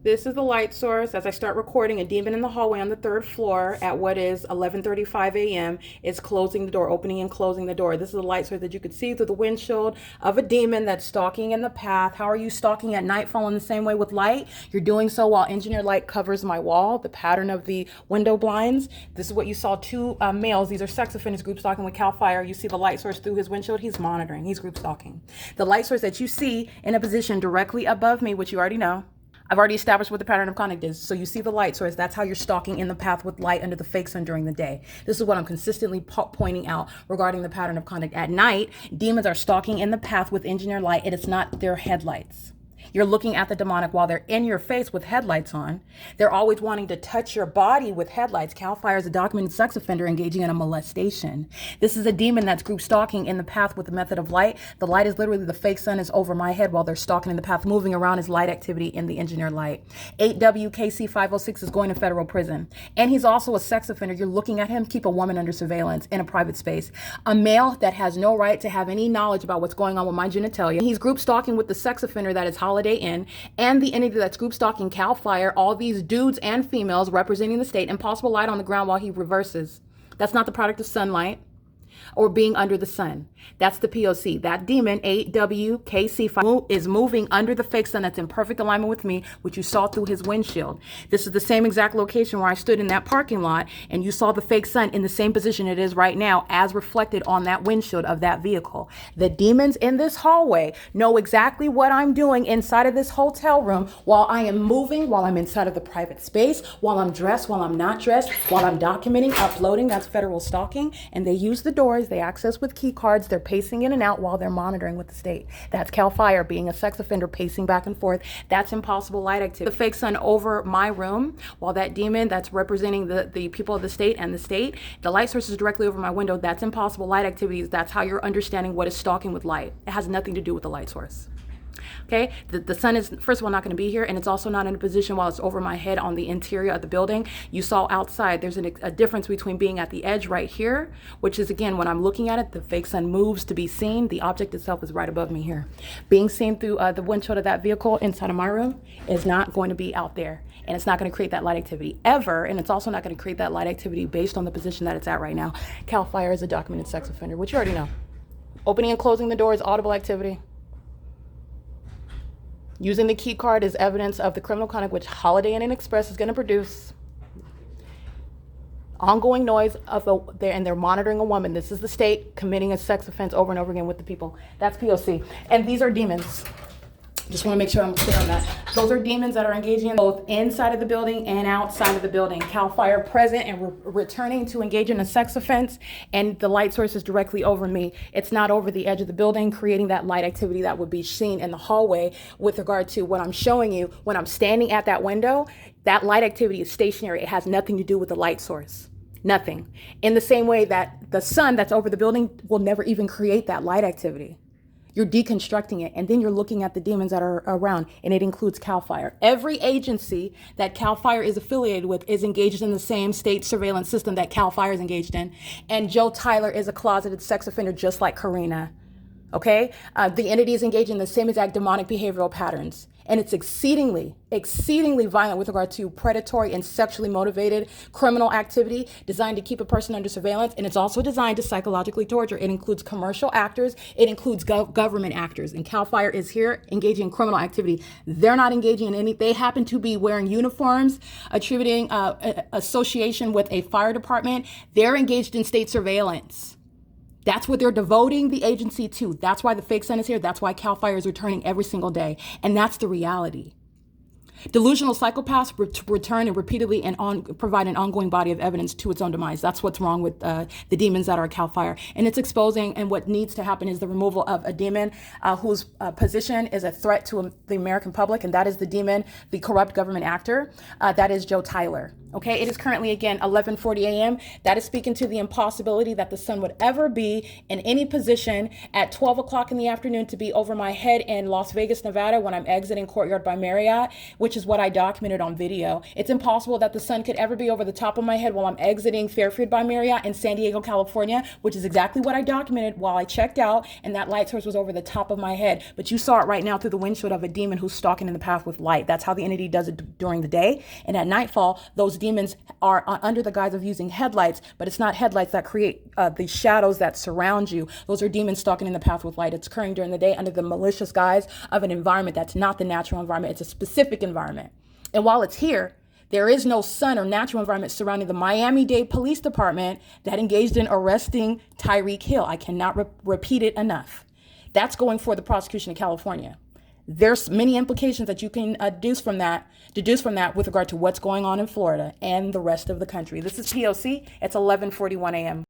This is the light source. As I start recording, a demon in the hallway on the third floor at what is 11:35 a.m. is closing the door, opening and closing the door. This is the light source that you could see through the windshield of a demon that's stalking in the path. How are you stalking at nightfall in the same way with light? You're doing so while engineer light covers my wall, the pattern of the window blinds. This is what you saw, two males. These are sex offenders group stalking with Cal Fire. You see the light source through his windshield. He's monitoring. He's group stalking. The light source that you see in a position directly above me, which you already know, I've already established what the pattern of conduct is. So you see the light source. That's how you're stalking in the path with light under the fake sun during the day. This is what I'm consistently pointing out regarding the pattern of conduct. At night, demons are stalking in the path with engineer light. It is not their headlights. You're looking at the demonic while they're in your face with headlights on. They're always wanting to touch your body with headlights. Cal Fire is a documented sex offender engaging in a molestation. This is a demon that's group stalking in the path with the method of light. The light is literally the fake sun is over my head while they're stalking in the path. Moving around is light activity in the engineer light. 8WKC 506 is going to federal prison. And he's also a sex offender. You're looking at him keep a woman under surveillance in a private space. A male that has no right to have any knowledge about what's going on with my genitalia. He's group stalking with the sex offender that is Holiday Inn and the entity that's group stalking Cal Fire, all these dudes and females representing the state, and possible light on the ground while he reverses. That's not the product of sunlight or being under the sun. That's the POC. That demon, 8WKC5, is moving under the fake sun that's in perfect alignment with me, which you saw through his windshield. This is the same exact location where I stood in that parking lot, and you saw the fake sun in the same position it is right now as reflected on that windshield of that vehicle. The demons in this hallway know exactly what I'm doing inside of this hotel room while I am moving, while I'm inside of the private space, while I'm dressed, while I'm not dressed, while I'm documenting, uploading. That's federal stalking. And they use the doors, they access with key cards, they're pacing in and out while they're monitoring with the state. That's Cal Fire being a sex offender, pacing back and forth. That's impossible light activity. The fake sun over my room while that demon that's representing the people of the state and the state, the light source is directly over my window. That's impossible light activities. That's how you're understanding what is stalking with light. It has nothing to do with the light source. Okay, the sun is, first of all, not going to be here, and it's also not in a position while it's over my head on the interior of the building. You saw outside, there's a difference between being at the edge right here, which is, again, when I'm looking at it, the fake sun moves to be seen. The object itself is right above me here. Being seen through the windshield of that vehicle inside of my room is not going to be out there, and it's not going to create that light activity ever, and it's also not going to create that light activity based on the position that it's at right now. Cal Fire is a documented sex offender, which you already know. Opening and closing the door is audible activity. Using the key card is evidence of the criminal conduct which Holiday Inn and Express is going to produce. Ongoing noise and they're monitoring a woman. This is the state committing a sex offense over and over again with the people. That's POC. And these are demons. Just want to make sure I'm clear on that. Those are demons that are engaging both inside of the building and outside of the building. Cal Fire present and returning to engage in a sex offense, and the light source is directly over me. It's not over the edge of the building, creating that light activity that would be seen in the hallway. With regard to what I'm showing you, when I'm standing at that window, that light activity is stationary. It has nothing to do with the light source. Nothing. In the same way that the sun that's over the building will never even create that light activity. You're deconstructing it, and then you're looking at the demons that are around, and it includes Cal Fire. Every agency that Cal Fire is affiliated with is engaged in the same state surveillance system that Cal Fire is engaged in. And Joe Tyler is a closeted sex offender just like Karina. Okay? The entity is engaged in the same exact demonic behavioral patterns. And it's exceedingly violent with regard to predatory and sexually motivated criminal activity designed to keep a person under surveillance. And it's also designed to psychologically torture. It includes commercial actors. It includes government actors. And Cal Fire is here engaging in criminal activity. They're not engaging in any. They happen to be wearing uniforms, attributing association with a fire department. They're engaged in state surveillance. That's what they're devoting the agency to. That's why the fake sun is here. That's why Cal Fire is returning every single day. And that's the reality. Delusional psychopaths return and repeatedly and provide an ongoing body of evidence to its own demise. That's what's wrong with the demons that are Cal Fire. And it's exposing, and what needs to happen is the removal of a demon whose position is a threat to the American public, and that is the demon, the corrupt government actor. That is Joe Tyler. Okay, it is currently again 11:40 a.m. That is speaking to the impossibility that the sun would ever be in any position at 12 o'clock in the afternoon to be over my head in Las Vegas, Nevada when I'm exiting Courtyard by Marriott, which is what I documented on video. It's impossible that the sun could ever be over the top of my head while I'm exiting Fairfield by Marriott in San Diego, California, which is exactly what I documented while I checked out, and that light source was over the top of my head. But you saw it right now through the windshield of a demon who's stalking in the path with light. That's how the entity does it during the day. And at nightfall, those demons are under the guise of using headlights, but it's not headlights that create the shadows that surround you. Those are demons stalking in the path with light. It's occurring during the day under the malicious guise of an environment that's not the natural environment. It's a specific environment. And while it's here, there is no sun or natural environment surrounding the Miami-Dade Police Department that engaged in arresting Tyreek Hill. I cannot repeat it enough. That's going for the prosecution in California. There's many implications that you can deduce from that with regard to what's going on in Florida and the rest of the country. This is P.O.C. It's 11:41 a.m.